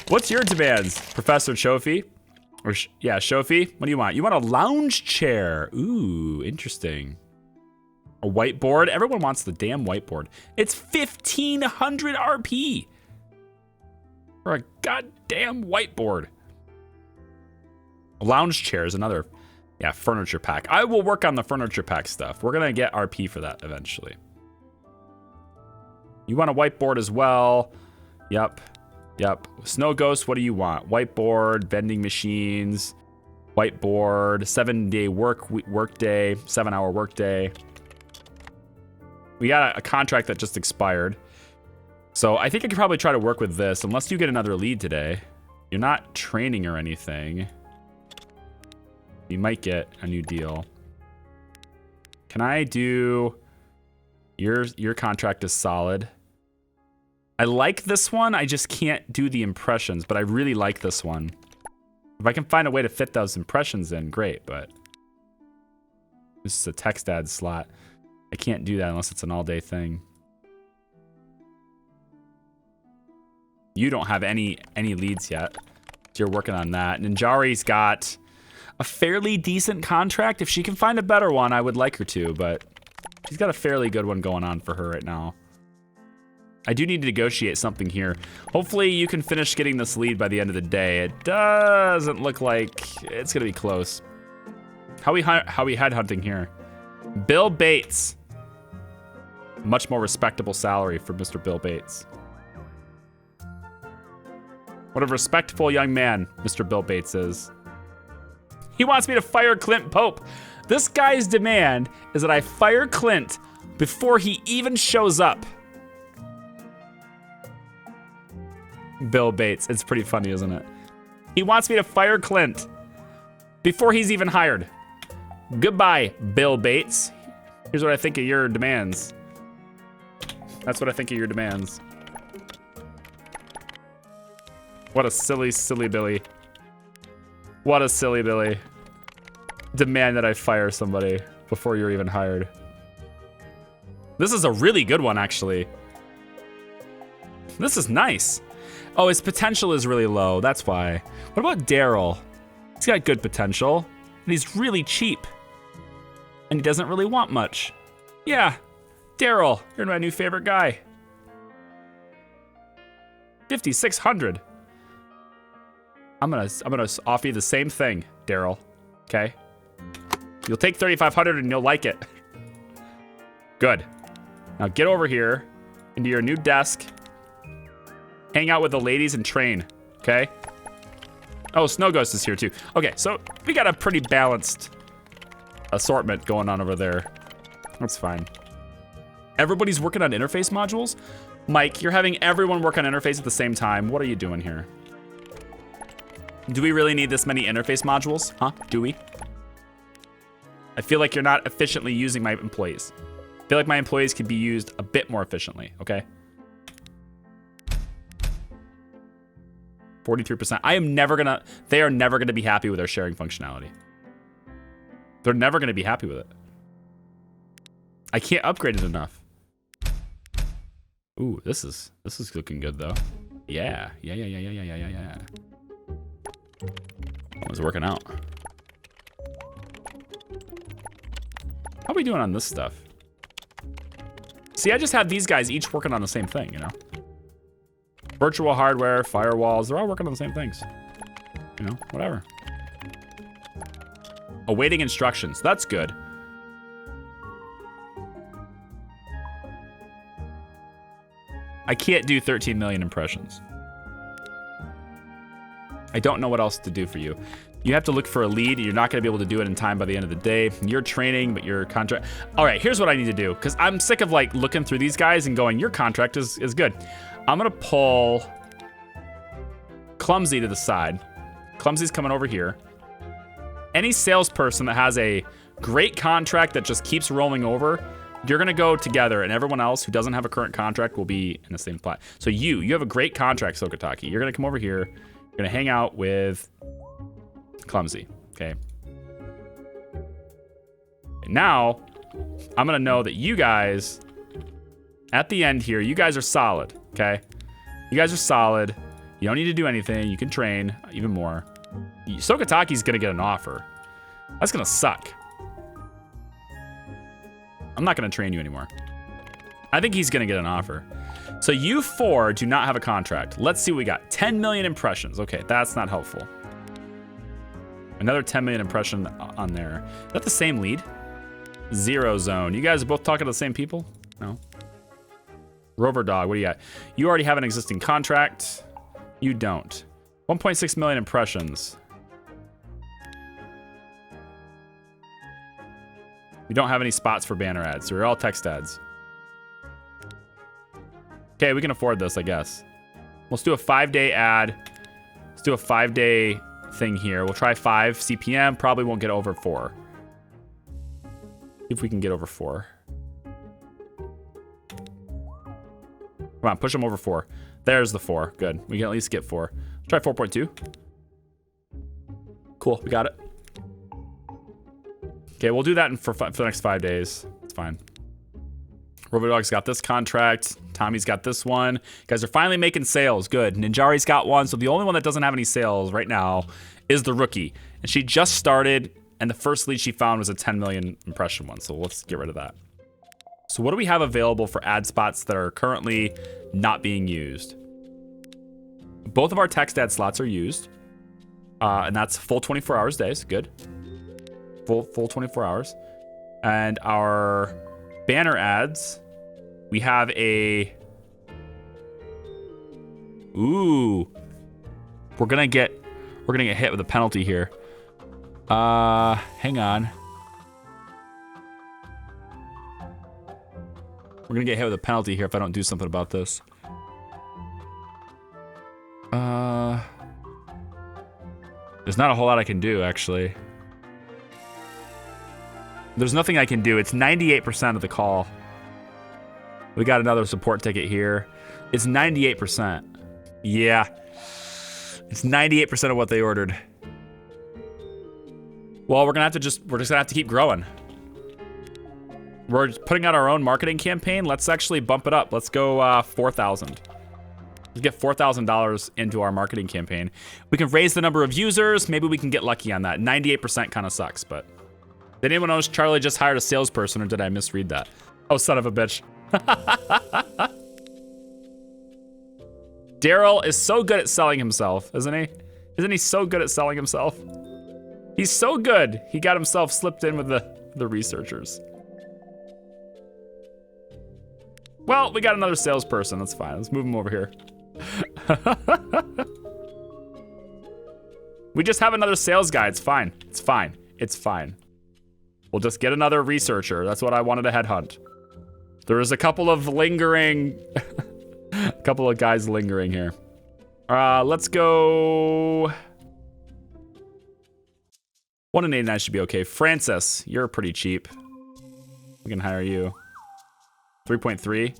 What's your demands, Professor Shofi? Or yeah, Shofi. What do you want? You want a lounge chair? Ooh, interesting. A whiteboard. Everyone wants the damn whiteboard. It's 1,500 RP for a goddamn whiteboard. A lounge chair is another, yeah, furniture pack. I will work on the furniture pack stuff. We're gonna get RP for that eventually. You want a whiteboard as well? Yep. Yep. Snow Ghost, what do you want? Whiteboard, vending machines, whiteboard, 7-day work day, 7-hour work day. We got a contract that just expired. So I think I could probably try to work with this unless you get another lead today. You're not training or anything. You might get a new deal. Can I do your contract is solid. I like this one. I just can't do the impressions, but I really like this one. If I can find a way to fit those impressions in, great, but this is a text ad slot. I can't do that unless it's an all-day thing. You don't have any leads yet. So you're working on that. Ninjari's got a fairly decent contract. If she can find a better one, I would like her to, but she's got a fairly good one going on for her right now. I do need to negotiate something here. Hopefully you can finish getting this lead by the end of the day. It doesn't look like it's gonna be close. How we headhunting here? Bill Bates. Much more respectable salary for Mr. Bill Bates. What a respectful young man Mr. Bill Bates is. He wants me to fire Clint Pope. This guy's demand is that I fire Clint before he even shows up. Bill Bates. It's pretty funny, isn't it? He wants me to fire Clint before he's even hired. Goodbye, Bill Bates. Here's what I think of your demands. That's what I think of your demands. What a silly, silly Billy. What a silly Billy. Demand that I fire somebody before you're even hired. This is a really good one, actually. This is nice. Oh, his potential is really low. That's why. What about Daryl? He's got good potential, and he's really cheap. And he doesn't really want much. Yeah, Daryl, you're my new favorite guy. 5,600. I'm gonna offer you the same thing, Daryl. Okay? You'll take 3,500 and you'll like it. Good. Now get over here into your new desk. Hang out with the ladies and train, okay? Oh, Snow Ghost is here too. Okay, so we got a pretty balanced assortment going on over there. That's fine. Everybody's working on interface modules? Mike, you're having everyone work on interface at the same time. What are you doing here? Do we really need this many interface modules? Huh? Do we? I feel like you're not efficiently using my employees. I feel like my employees could be used a bit more efficiently, okay? 43%. They are never gonna be happy with our sharing functionality. They're never gonna be happy with it. I can't upgrade it enough. Ooh, this is looking good though. Yeah. That was working out. How are we doing on this stuff? See, I just have these guys each working on the same thing, you know? Virtual hardware, firewalls, they're all working on the same things. You know, whatever. Awaiting instructions, that's good. I can't do 13 million impressions. I don't know what else to do for you. You have to look for a lead. You're not gonna be able to do it in time by the end of the day. You're training, but your contract. All right, here's what I need to do, because I'm sick of like looking through these guys and going, your contract is good. I'm gonna pull Clumsy to the side. Clumsy's coming over here. Any salesperson that has a great contract that just keeps rolling over, you're gonna go together, and everyone else who doesn't have a current contract will be in the same spot. So you have a great contract, Sokataki. You're gonna come over here. You're gonna hang out with Clumsy, okay? And now, I'm gonna know that you guys, at the end here, you guys are solid, okay? You guys are solid. You don't need to do anything. You can train even more. Sokataki's gonna get an offer. That's gonna suck. I'm not gonna train you anymore. I think he's gonna get an offer. So you 4 do not have a contract. Let's see what we got. 10 million impressions. Okay, that's not helpful. Another 10 million impression on there. Is that the same lead? Zero Zone. You guys are both talking to the same people? No. Rover Dog, what do you got? You already have an existing contract. You don't. 1.6 million impressions. We don't have any spots for banner ads, so we're all text ads. Okay, we can afford this, I guess. Let's do a 5-day ad. Let's do a 5-day thing here. We'll try 5 CPM. Probably won't get over 4. See if we can get over 4. Come on, push them over 4. There's the 4. Good. We can at least get 4. Let's try 4.2. Cool, we got it. Okay, we'll do that for the next 5 days. It's fine. Robodog's got this contract. Tommy's got this one. You guys are finally making sales. Good. Ninjari's got one. So the only one that doesn't have any sales right now is the rookie. And she just started, and the first lead she found was a 10 million impression one. So let's get rid of that. So what do we have available for ad spots that are currently not being used? Both of our text ad slots are used. And that's full 24 hours days. Good. Full 24 hours. And our banner ads, we have a... Ooh. We're gonna get hit with a penalty here. Hang on. We're gonna get hit with a penalty here if I don't do something about this. There's not a whole lot I can do, actually. There's nothing I can do. It's 98% of the call. We got another support ticket here. It's 98%. Yeah. It's 98% of what they ordered. Well, we're just gonna have to keep growing. We're putting out our own marketing campaign. Let's actually bump it up. Let's go 4,000. Let's get $4,000 into our marketing campaign. We can raise the number of users. Maybe we can get lucky on that. 98% kind of sucks, but... Did anyone notice Charlie just hired a salesperson, or did I misread that? Oh, son of a bitch. Daryl is so good at selling himself, isn't he? Isn't he so good at selling himself? He's so good. He got himself slipped in with the researchers. Well, we got another salesperson. That's fine. Let's move him over here. We just have another sales guy. It's fine. It's fine. It's fine. We'll just get another researcher. That's what I wanted to headhunt. There is a couple of lingering... a couple of guys lingering here. Let's go... 1 in 89 should be okay. Francis, you're pretty cheap. We can hire you. 3.3.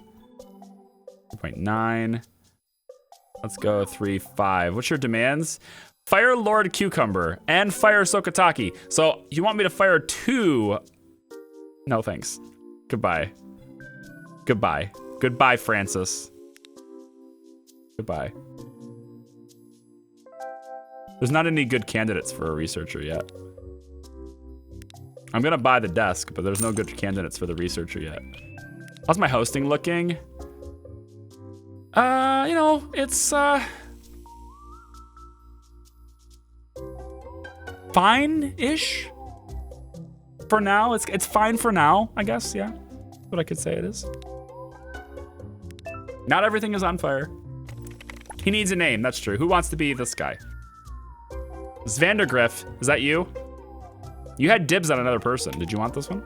3.9. Let's go 3.5. What's your demands? Fire Lord Cucumber and fire Sokataki. So you want me to fire 2? No, thanks. Goodbye. Goodbye. Goodbye, Francis. Goodbye. There's not any good candidates for a researcher yet. I'm gonna buy the desk, but there's no good candidates for the researcher yet. How's my hosting looking? You know, it's fine-ish for now. It's fine for now, I guess. Yeah, that's what I could say it is. Not everything is on fire. He needs a name. That's true. Who wants to be this guy? Zvandergriff, is that you? You had dibs on another person. Did you want this one?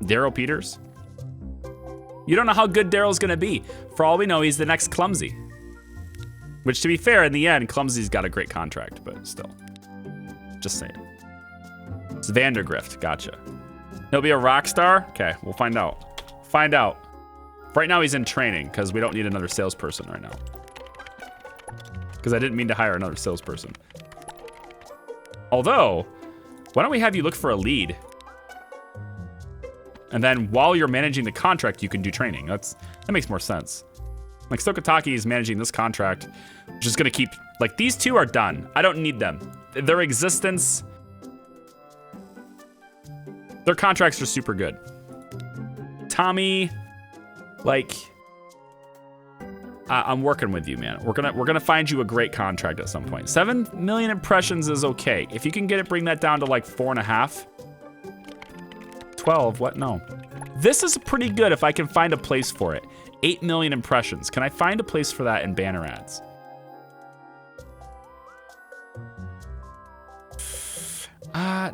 Daryl Peters? You don't know how good Daryl's gonna be. For all we know, he's the next Clumsy. Which, to be fair, in the end, Clumsy's got a great contract, but still. Just saying. It's Vandergrift, gotcha. He'll be a rock star? Okay, we'll find out. Find out. Right now he's in training, because we don't need another salesperson right now. Because I didn't mean to hire another salesperson. Although, why don't we have you look for a lead? And then while you're managing the contract, you can do training. That makes more sense. Like Stokataki is managing this contract, which is gonna keep, like these two are done. I don't need them. Their existence, their contracts are super good. Tommy, like, I'm working with you, man. We're gonna find you a great contract at some point. 7 million impressions is okay. If you can get it, bring that down to like 4.5. 12, what? No. This is pretty good if I can find a place for it. 8 million impressions. Can I find a place for that in banner ads?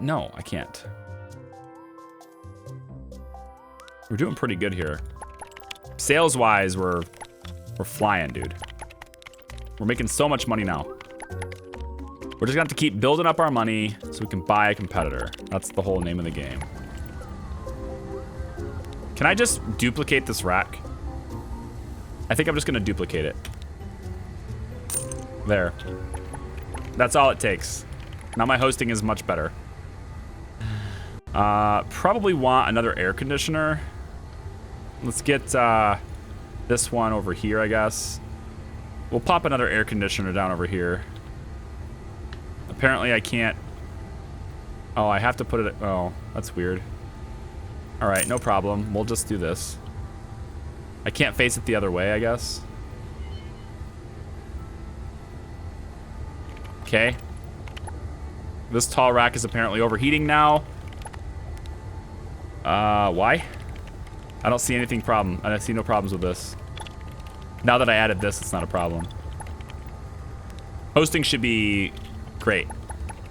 No, I can't. We're doing pretty good here. Sales-wise, we're flying, dude. We're making so much money now. We're just gonna have to keep building up our money so we can buy a competitor. That's the whole name of the game. Can I just duplicate this rack? I think I'm just gonna duplicate it. There. That's all it takes. Now my hosting is much better. Probably want another air conditioner. Let's get this one over here, I guess. We'll pop another air conditioner down over here. Apparently I can't. Oh, I have to put it. Oh, that's weird. All right, no problem. We'll just do this. I can't face it the other way, I guess. Okay. This tall rack is apparently overheating now. Why? I don't see anything problem. I see no problems with this. Now that I added this, it's not a problem. Hosting should be great.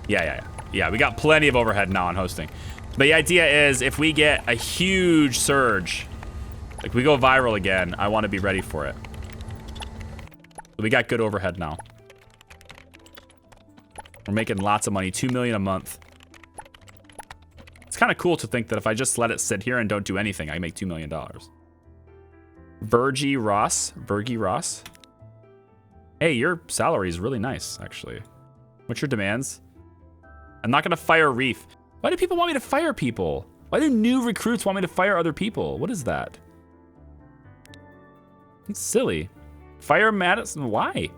Yeah, we got plenty of overhead now on hosting. But the idea is if we get a huge surge, like we go viral again, I want to be ready for it. We got good overhead now. We're making lots of money, 2 million a month. It's kind of cool to think that if I just let it sit here and don't do anything, I make $2 million. Virgie Ross. Hey, your salary is really nice, actually. What's your demands? I'm not gonna fire Reef. Why do people want me to fire people? Why do new recruits want me to fire other people? What is that? It's silly. Fire Madison, why?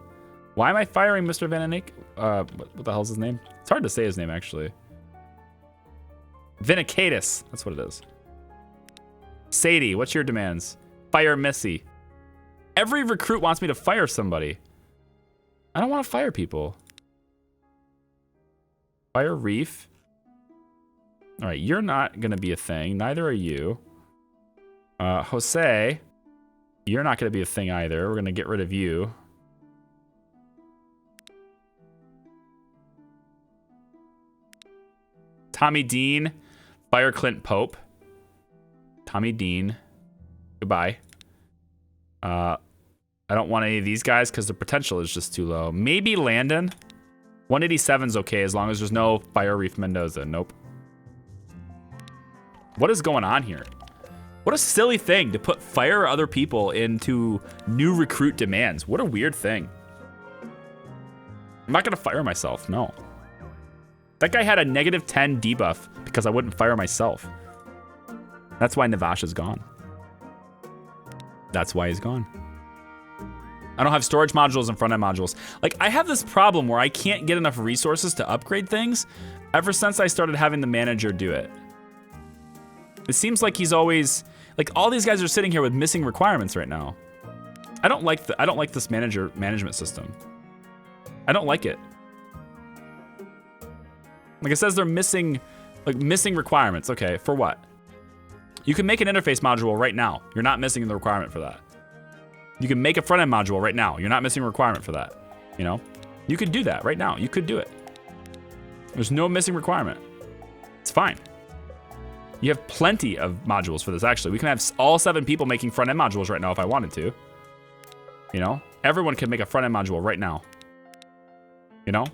Why am I firing Mr. Van Eyck? What the hell's his name? It's hard to say his name, actually. Vinicatus, that's what it is. Sadie, what's your demands? Fire Missy. Every recruit wants me to fire somebody. I don't want to fire people. Fire Reef. All right, you're not gonna be a thing. Neither are you. Jose, you're not gonna be a thing either. We're gonna get rid of you. Tommy Dean, fire Clint Pope. Tommy Dean, goodbye. I don't want any of these guys because the potential is just too low. Maybe Landon. 187's okay as long as there's no Fire Reef Mendoza. Nope. What is going on here? What a silly thing to put fire other people into new recruit demands. What a weird thing. I'm not gonna fire myself, no. That guy had a -10 debuff because I wouldn't fire myself. That's why Navash is gone. That's why he's gone. I don't have storage modules and front-end modules. Like, I have this problem where I can't get enough resources to upgrade things ever since I started having the manager do it. It seems like he's always, like, all these guys are sitting here with missing requirements right now. I don't like this management system. I don't like it. Like, it says they're missing requirements. Okay, for what? You can make an interface module right now. You're not missing the requirement for that. You can make a front-end module right now. You're not missing a requirement for that. You know? You could do that right now. You could do it. There's no missing requirement. It's fine. You have plenty of modules for this, actually. We can have all 7 people making front-end modules right now if I wanted to. You know? Everyone can make a front-end module right now. You know?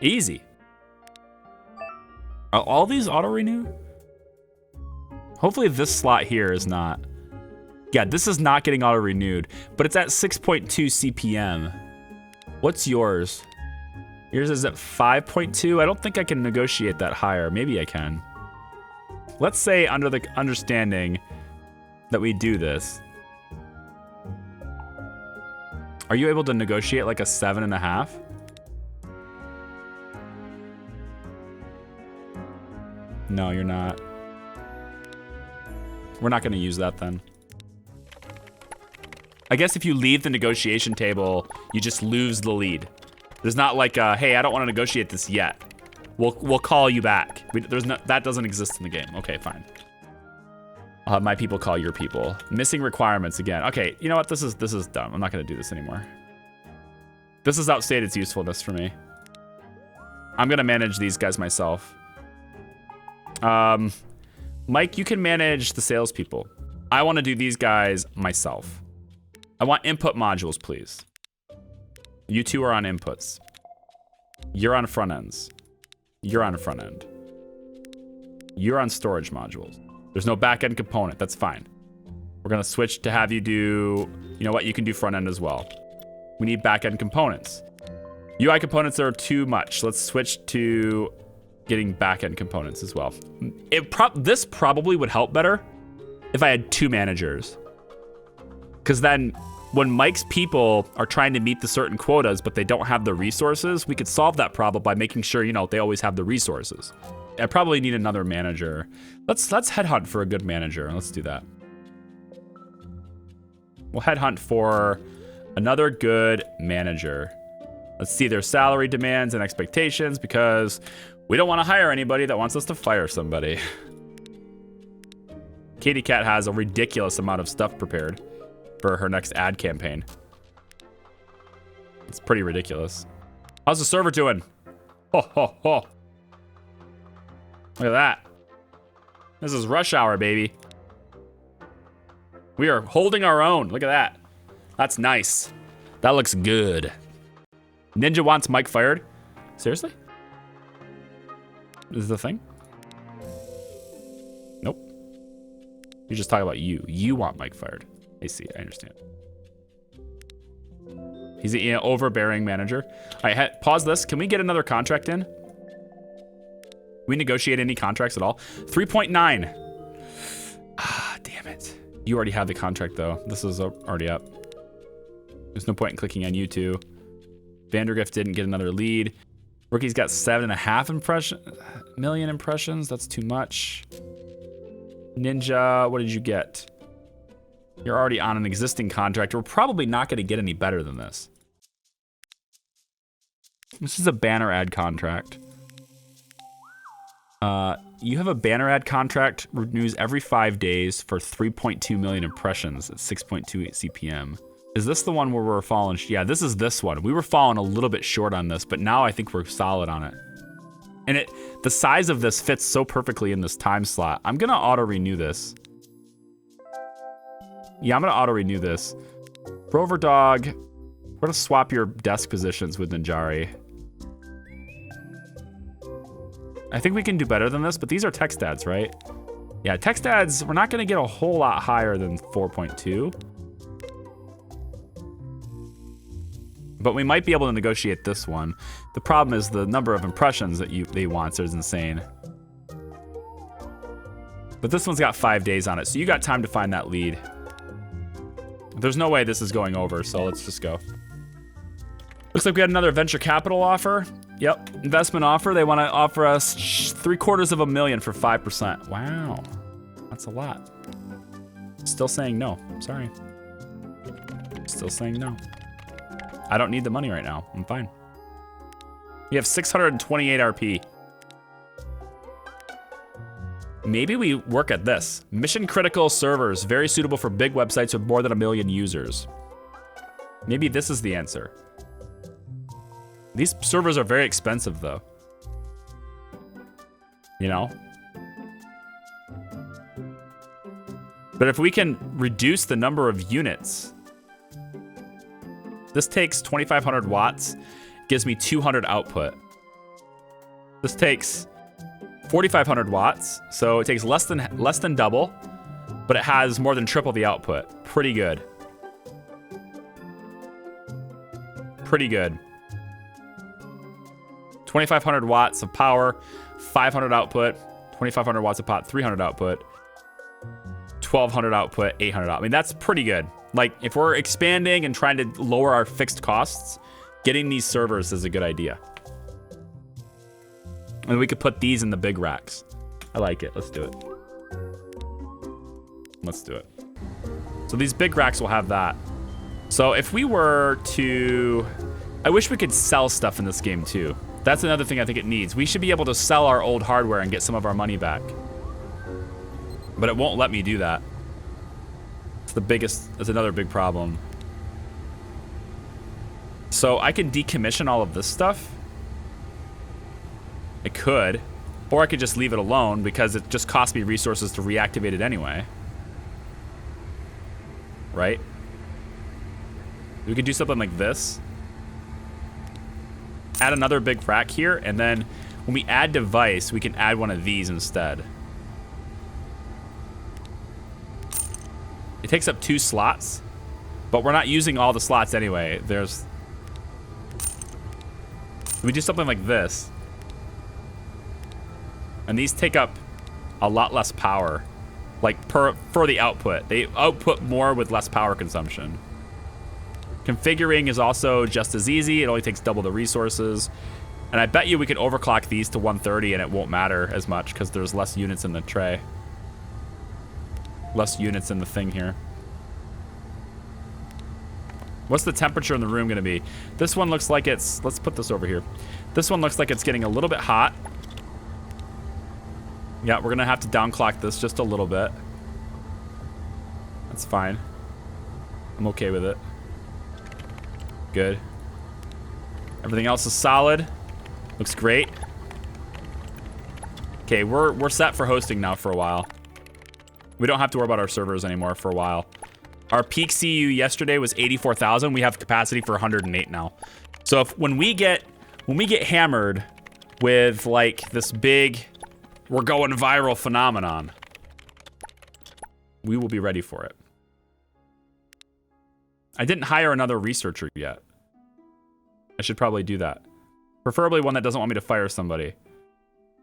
Easy. Are all these auto-renew? Hopefully this slot here is not. Yeah, this is not getting auto-renewed, but it's at 6.2 CPM. What's yours? Yours is at 5.2. I don't think I can negotiate that higher. Maybe I can. Let's say under the understanding that we do this. Are you able to negotiate like a 7.5? No, you're not. We're not going to use that then. I guess if you leave the negotiation table, you just lose the lead. There's not like, hey, I don't want to negotiate this yet. We'll call you back. That doesn't exist in the game. Okay, fine. I'll have my people call your people. Missing requirements again. Okay, you know what? This is dumb. I'm not going to do this anymore. This has outstayed its usefulness for me. I'm going to manage these guys myself. Mike, you can manage the salespeople. I want to do these guys myself. I want input modules, please. You two are on inputs. You're on front ends. You're on front end. You're on storage modules. There's no back end component. That's fine. We're going to switch to have you do, you know what? You can do front end as well. We need back end components. UI components are too much. Let's switch to getting back end components as well. This probably would help better if I had 2 managers. Because then when Mike's people are trying to meet the certain quotas, but they don't have the resources, we could solve that problem by making sure, you know, they always have the resources. I probably need another manager. Let's headhunt for a good manager. Let's do that. We'll headhunt for another good manager. Let's see their salary demands and expectations, because we don't want to hire anybody that wants us to fire somebody. Katie Cat has a ridiculous amount of stuff prepared for her next ad campaign. It's pretty ridiculous. How's the server doing? Ho, ho, ho. Look at that. This is rush hour, baby. We are holding our own. Look at that. That's nice. That looks good. Ninja wants Mike fired. Seriously? Is this the thing? Nope. You're just talking about you. You want Mike fired. I see. I understand. He's an overbearing manager. All right, pause this. Can we get another contract in? We negotiate any contracts at all? 3.9. Ah, damn it. You already have the contract, though. This is already up. There's no point in clicking on you two. Vandergrift didn't get another lead. Rookie's got 7.5 million impressions. That's too much. Ninja, what did you get? You're already on an existing contract. We're probably not going to get any better than this. This is a banner ad contract. You have a banner ad contract, renews every 5 days for 3.2 million impressions at 6.28 CPM. Is this the one where we're falling? Yeah, this is this one. We were falling a little bit short on this, but now I think we're solid on it. And the size of this fits so perfectly in this time slot. I'm going to auto-renew this. Yeah, I'm going to auto-renew this. Rover Dog, we're going to swap your desk positions with Ninjari. I think we can do better than this, but these are text ads, right? Yeah, text ads, we're not going to get a whole lot higher than 4.2. But we might be able to negotiate this one. The problem is the number of impressions that they want is insane. But this one's got 5 days on it, so you got time to find that lead. There's no way this is going over, so let's just go. Looks like we had another venture capital offer. Yep, investment offer. They want to offer us $750,000 for 5%. Wow, that's a lot. Still saying no. Sorry. Still saying no. I don't need the money right now. I'm fine. We have 628 RP. Maybe we work at this. Mission critical servers, very suitable for big websites with more than 1 million users. Maybe this is the answer. These servers are very expensive though. You know? But if we can reduce the number of units, this takes 2,500 watts, gives me 200 output. This takes 4,500 watts, so it takes less than double, but it has more than triple the output. Pretty good. Pretty good. 2,500 watts of power, 500 output, 2,500 watts of pot, 300 output, 1,200 output, 800 output. I mean, that's pretty good. Like, if we're expanding and trying to lower our fixed costs, getting these servers is a good idea. And we could put these in the big racks. I like it. Let's do it. Let's do it. So these big racks will have that. So if we were to... I wish we could sell stuff in this game too. That's another thing I think it needs. We should be able to sell our old hardware and get some of our money back. But it won't let me do that. It's another big problem. So I can decommission all of this stuff. I could. Or I could just leave it alone because it just costs me resources to reactivate it anyway. Right? We could do something like this. Add another big rack here, and then when we add device, we can add one of these instead. It takes up 2 slots, but we're not using all the slots anyway. We do something like this. And these take up a lot less power. Like for the output. They output more with less power consumption. Configuring is also just as easy. It only takes double the resources. And I bet you we can overclock these to 130 and it won't matter as much because there's less units in the tray. Less units in the thing here. What's the temperature in the room going to be? This one looks like it's... Let's put this over here. This one looks like it's getting a little bit hot. Yeah, we're going to have to downclock this just a little bit. That's fine. I'm okay with it. Good. Everything else is solid. Looks great. Okay, we're set for hosting now for a while. We don't have to worry about our servers anymore for a while. Our peak CU yesterday was 84,000. We have capacity for 108 now. So when we get hammered with like this big we're going viral phenomenon, we will be ready for it. I didn't hire another researcher yet. I should probably do that. Preferably one that doesn't want me to fire somebody.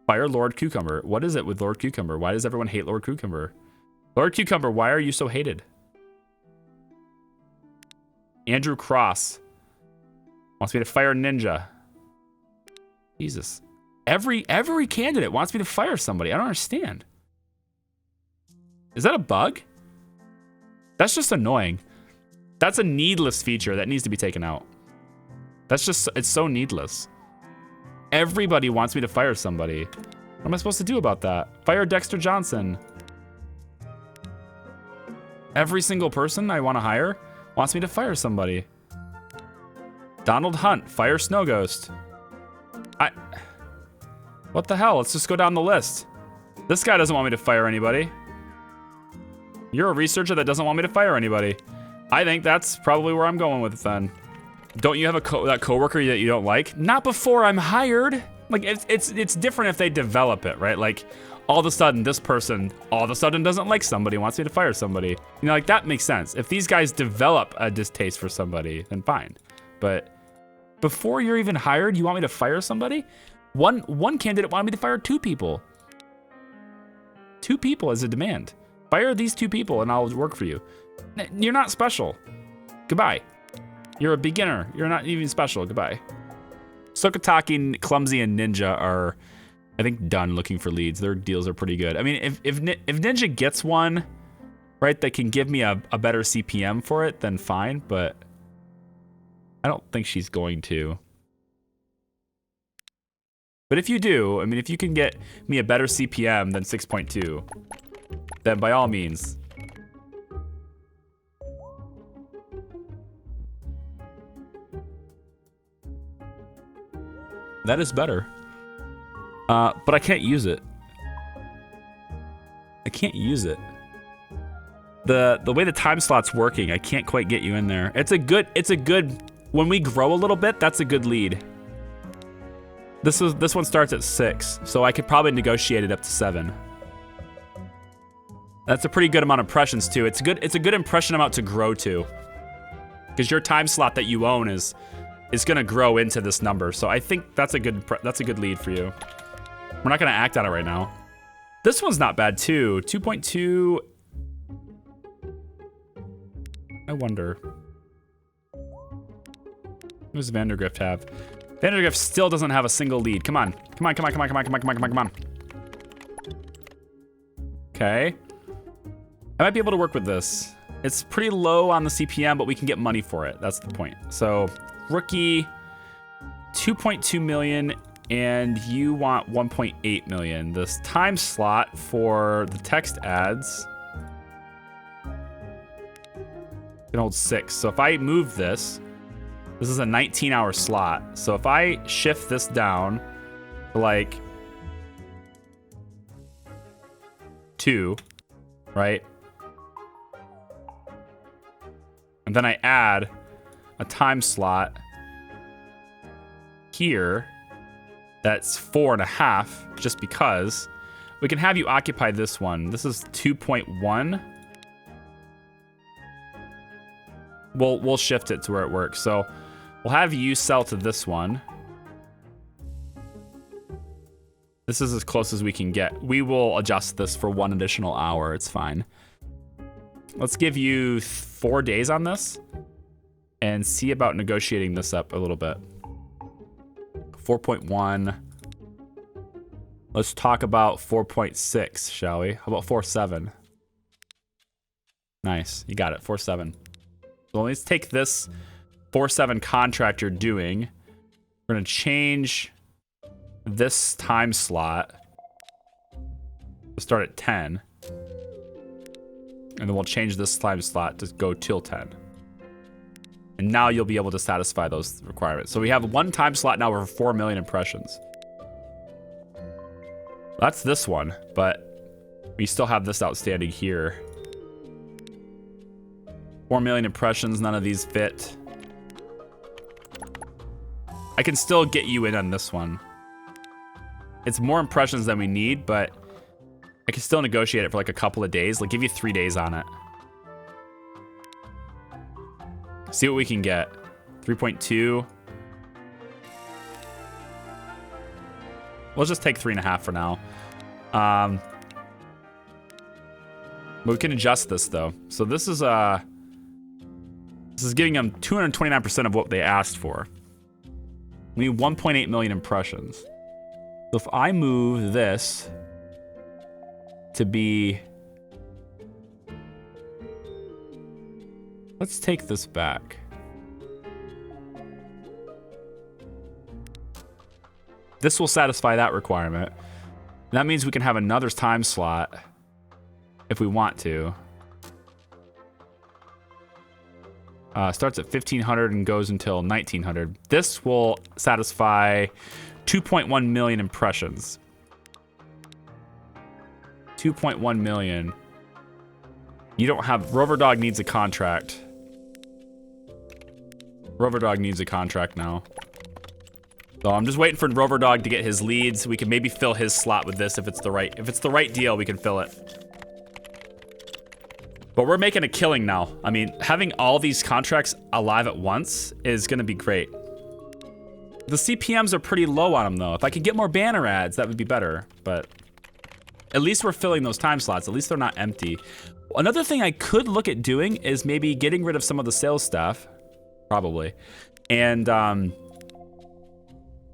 Fire Lord Cucumber. What is it with Lord Cucumber? Why does everyone hate Lord Cucumber? Lord Cucumber, why are you so hated? Andrew Cross wants me to fire Ninja. Jesus. Every candidate wants me to fire somebody. I don't understand. Is that a bug? That's just annoying. That's a needless feature that needs to be taken out. That's just, it's so needless. Everybody wants me to fire somebody. What am I supposed to do about that? Fire Dexter Johnson. Every single person I want to hire wants me to fire somebody. Donald Hunt, fire Snow Ghost. What the hell? Let's just go down the list. This guy doesn't want me to fire anybody. You're a researcher that doesn't want me to fire anybody. I think that's probably where I'm going with it then. Don't you have that coworker that you don't like? Not before I'm hired. Like it's different if they develop it, right? Like all of a sudden this person all of a sudden doesn't like somebody, wants me to fire somebody. You know, like that makes sense. If these guys develop a distaste for somebody, then fine. But before you're even hired, you want me to fire somebody? One candidate wanted me to fire 2 people. 2 people as a demand. Fire these 2 people and I'll work for you. You're not special. Goodbye. You're a beginner. You're not even special. Goodbye. Sokataki, Clumsy, and Ninja are, I think, done looking for leads. Their deals are pretty good. I mean, if Ninja gets one, right, that can give me a better CPM for it, then fine. But I don't think she's going to. But if you do, I mean, if you can get me a better CPM than 6.2, then by all means. That is better. But I can't use it. I can't use it. The way the time slot's working, I can't quite get you in there. It's a good, when we grow a little bit, that's a good lead. This one starts at 6, so I could probably negotiate it up to 7. That's a pretty good amount of impressions too. It's a good impression amount to grow to. Because your time slot that you own is gonna grow into this number. So I think that's a good lead for you. We're not gonna act on it right now. This one's not bad too. 2.2. I wonder. What does Vandergrift have? Vandergrift still doesn't have a single lead. Come on. Come on, come on, come on, come on, come on, come on, come on, come on. Okay. I might be able to work with this. It's pretty low on the CPM, but we can get money for it. That's the point. So, rookie, 2.2 million, and you want 1.8 million. This time slot for the text ads can hold 6. So if I move this is a 19-hour slot. So if I shift this down to like 2, right? And then I add a time slot here that's 4.5, just because we can have you occupy this one. This is 2.1. We'll shift it to where it works. So we'll have you sell to this one. This is as close as we can get. We will adjust this for 1 additional hour. It's fine. Let's give you 4 days on this and see about negotiating this up a little bit. 4.1. Let's talk about 4.6, shall we? How about 4.7? Nice, you got it, 4.7. So let's take this 4.7 contract you're doing. We're gonna change this time slot to start at 10. And then we'll change this time slot to go till 10. And now you'll be able to satisfy those requirements. So we have 1 time slot now for 4 million impressions. That's this one, but we still have this outstanding here. 4 million impressions, none of these fit. I can still get you in on this one. It's more impressions than we need, but I can still negotiate it for like a couple of days. Like, give you 3 days on it. See what we can get. 3.2. We'll just take 3.5 for now. But we can adjust this though. So this is giving them 229% of what they asked for. We need 1.8 million impressions. So if I move this to be, let's take this back. This will satisfy that requirement. That means we can have another time slot if we want to. Starts at 1500 and goes until 1900. This will satisfy 2.1 million impressions. 2.1 million. You don't have... Rover Dog needs a contract. Rover Dog needs a contract now. So I'm just waiting for Rover Dog to get his leads. We can maybe fill his slot with this if it's the right deal, we can fill it. But we're making a killing now. I mean, having all these contracts alive at once is gonna be great. The CPMs are pretty low on them though. If I could get more banner ads, that would be better. But at least we're filling those time slots. At least they're not empty. Another thing I could look at doing is maybe getting rid of some of the sales staff, probably, and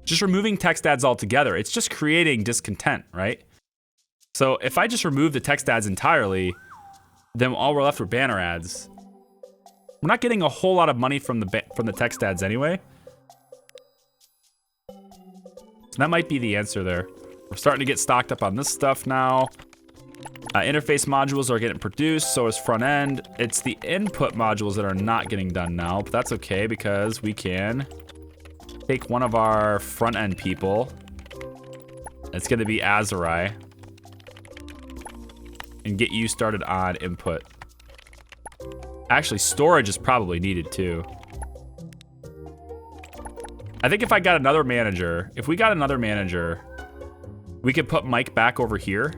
just removing text ads altogether. It's just creating discontent, right? So if I just remove the text ads entirely, then all we're left with banner ads. We're not getting a whole lot of money from the text ads anyway. So that might be the answer there. We're starting to get stocked up on this stuff now. Interface modules are getting produced, so is front end. It's the input modules that are not getting done now, but that's okay because we can take one of our front end people. It's gonna be Azurai. And get you started on input. Actually, storage is probably needed too. I think if I got another manager, we could put Mike back over here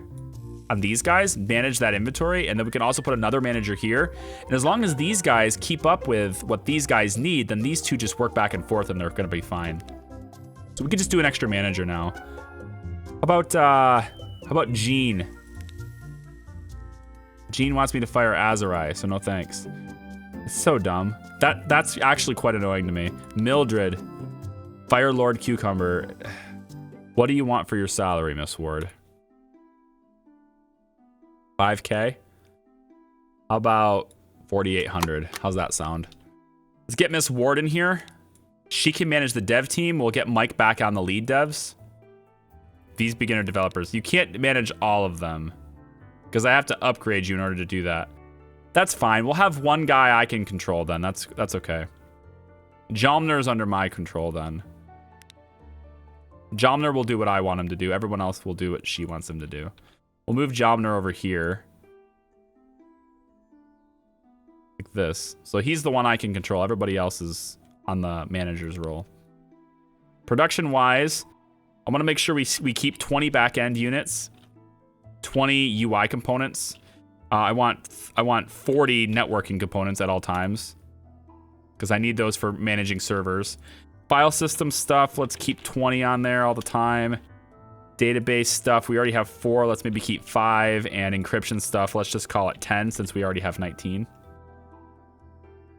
on these guys, manage that inventory, and then we can also put another manager here. And as long as these guys keep up with what these guys need, then these two just work back and forth and they're gonna be fine. So we could just do an extra manager now. How about Gene? Gene wants me to fire Azurai, so no thanks. It's so dumb. That's actually quite annoying to me. Mildred, Fire Lord Cucumber. What do you want for your salary, Miss Ward? 5K? How about 4,800? How's that sound? Let's get Miss Ward in here. She can manage the dev team. We'll get Mike back on the lead devs. These beginner developers. You can't manage all of them because I have to upgrade you in order to do that. That's fine. We'll have one guy I can control then. That's okay. Jomner's under my control then. Jomner will do what I want him to do. Everyone else will do what she wants him to do. We'll move Jomner over here. Like this. So he's the one I can control. Everybody else is on the manager's role. Production-wise, I want to make sure we keep 20 back-end units, 20 UI components. I want 40 networking components at all times because I need those for managing servers. File system stuff, let's keep 20 on there all the time. Database stuff, we already have 4. Let's maybe keep 5. And encryption stuff, let's just call it 10 since we already have 19.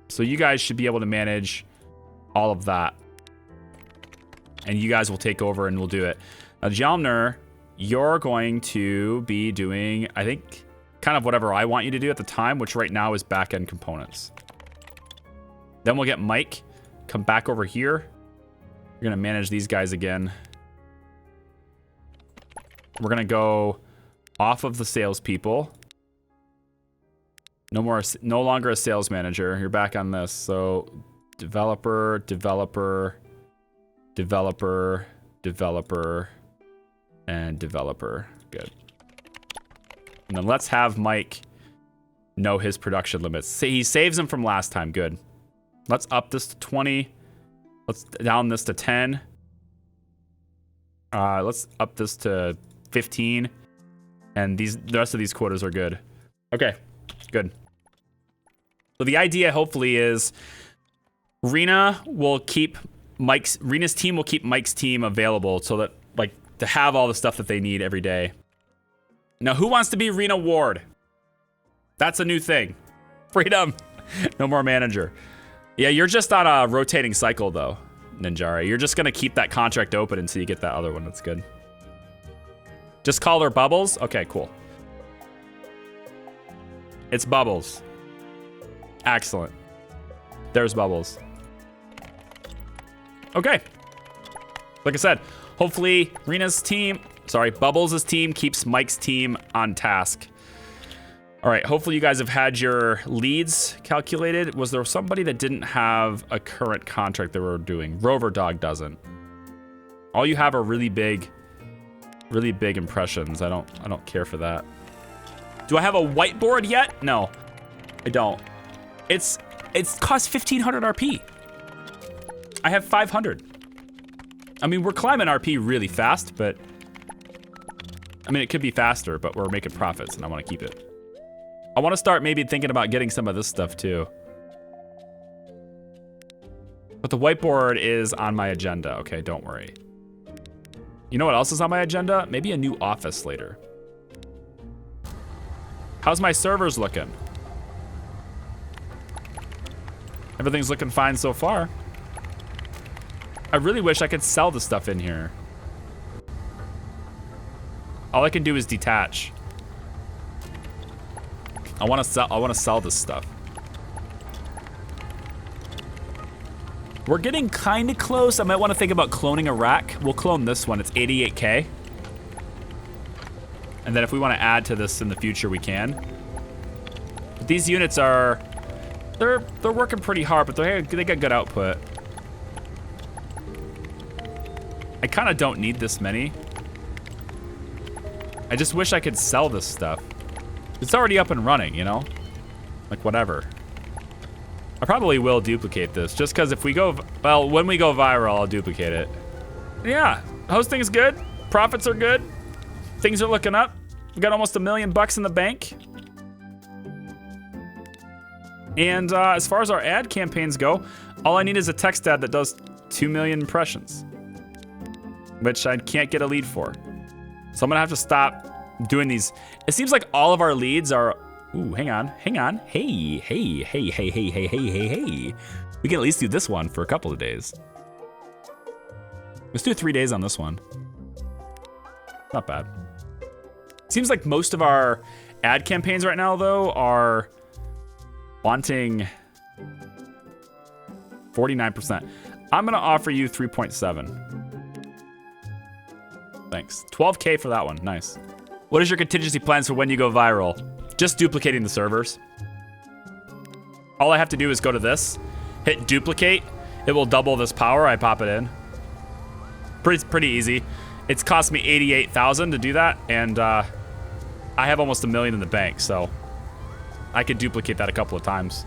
So you guys should be able to manage all of that. And you guys will take over and we'll do it. Now, Jomner, you're going to be doing, I think, kind of whatever I want you to do at the time, which right now is back-end components. Then we'll get Mike, come back over here. We're going to manage these guys again. We're going to go off of the salespeople. No longer a sales manager. You're back on this. So developer, developer, developer, developer, and developer. Good. And then let's have Mike know his production limits. He saves them from last time. Good. Let's up this to 20. Let's down this to 10. Let's up this to 15. And the rest of these quotas are good. Okay, good. So the idea hopefully is Rena will keep Rena's team will keep Mike's team available so that to have all the stuff that they need every day. Now, who wants to be Rena Ward? That's a new thing. Freedom. No more manager. Yeah, you're just on a rotating cycle, though, Ninjari. You're just going to keep that contract open until you get that other one. That's good. Just call her Bubbles? Okay, cool. It's Bubbles. Excellent. There's Bubbles. Okay. Like I said, hopefully Bubbles' team keeps Mike's team on task. All right, hopefully you guys have had your leads calculated. Was there somebody that didn't have a current contract that we're doing? Rover Dog doesn't. All you have are really big impressions. I don't care for that. Do I have a whiteboard yet? No, I don't. It's cost 1,500 RP. I have 500. I mean, we're climbing RP really fast, but I mean, it could be faster, but we're making profits and I want to keep it. I want to start maybe thinking about getting some of this stuff too. But the whiteboard is on my agenda. Okay, don't worry. You know what else is on my agenda? Maybe a new office later. How's my servers looking? Everything's looking fine so far. I really wish I could sell the stuff in here. All I can do is detach. I want to sell this stuff. We're getting kind of close. I might want to think about cloning a rack. We'll clone this one. It's 88K. And then if we want to add to this in the future, we can. But these units are, they're working pretty hard, but they got good output. I kind of don't need this many. I just wish I could sell this stuff. It's already up and running, you know? Like, whatever. I probably will duplicate this, just because if we go, well, when we go viral, I'll duplicate it. Yeah, hosting is good. Profits are good. Things are looking up. We got almost $1 million in the bank. And as far as our ad campaigns go, all I need is a text ad that does 2 million impressions, which I can't get a lead for. So I'm gonna have to stop doing these. It seems like all of our leads are Ooh, hang on. Hey. We can at least do this one for a couple of days. Let's do 3 days on this one. Not bad. Seems like most of our ad campaigns right now, though, are wanting 49%. I'm gonna offer you 3.7. Thanks. 12K for that one. Nice. What is your contingency plans for when you go viral? Just duplicating the servers. All I have to do is go to this, hit duplicate. It will double this power. I pop it in. Pretty easy. It's cost me 88,000 to do that, and I have almost $1 million in the bank, so I could duplicate that a couple of times.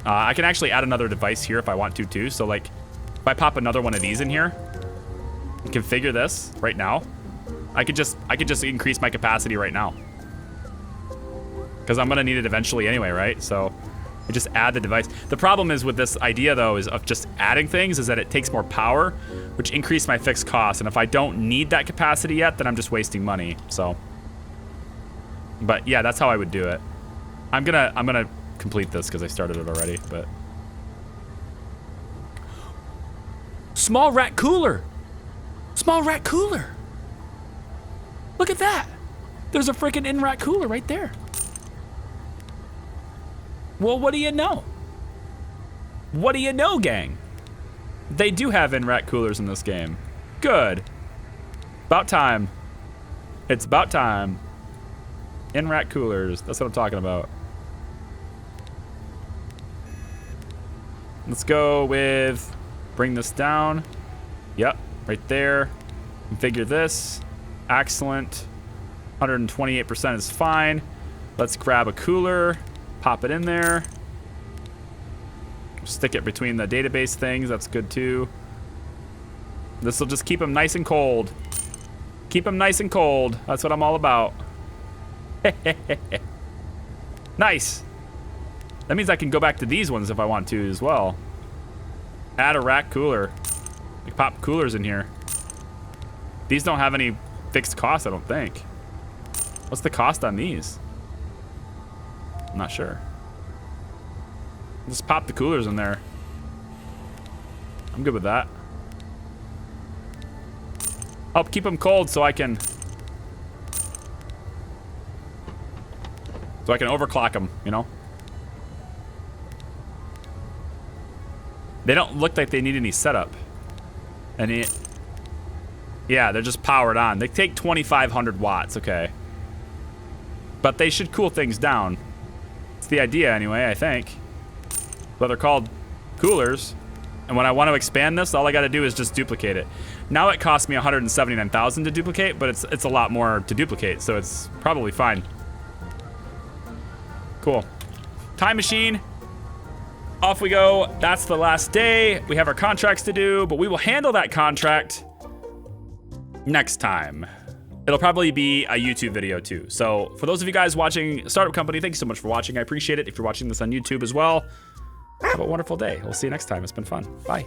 I can actually add another device here if I want to too. So like, if I pop another one of these in here, and configure this right now, I could just increase my capacity right now, because I'm gonna need it eventually anyway, right? So I just add the device. The problem is with this idea though, is of just adding things, is that it takes more power, which increase my fixed costs. And if I don't need that capacity yet, then I'm just wasting money. So, but yeah, that's how I would do it. I'm gonna complete this because I started it already, but. Small rat cooler. Small rat cooler. Look at that. There's a freaking in-rat cooler right there. Well, what do you know? What do you know, gang? They do have in-rat coolers in this game. Good. About time. It's about time. In-rat coolers. That's what I'm talking about. Let's go with, bring this down. Yep, right there. Configure this. Excellent. 128% is fine. Let's grab a cooler, pop it in there. Stick it between the database things. That's good too. This will just keep them nice and cold. Keep them nice and cold. That's what I'm all about. Nice. That means I can go back to these ones if I want to as well. Add a rack cooler. We pop coolers in here. These don't have any fixed costs, I don't think. What's the cost on these? I'm not sure. Just pop the coolers in there. I'm good with that. I'll keep them cold so I can overclock them, you know? They don't look like they need any setup. Yeah, they're just powered on. They take 2,500 watts, okay. But they should cool things down. It's the idea anyway, I think. But they're called coolers. And when I want to expand this, all I got to do is just duplicate it. Now it costs me 179,000 to duplicate, but it's a lot more to duplicate, so it's probably fine. Cool. Time machine. Off we go. That's the last day. We have our contracts to do, but we will handle that contract next time. It'll probably be a YouTube video too. So for those of you guys watching Startup Company, thanks so much for watching. I appreciate it. If you're watching this on YouTube as well, have a wonderful day. We'll see you next time. It's been fun. Bye.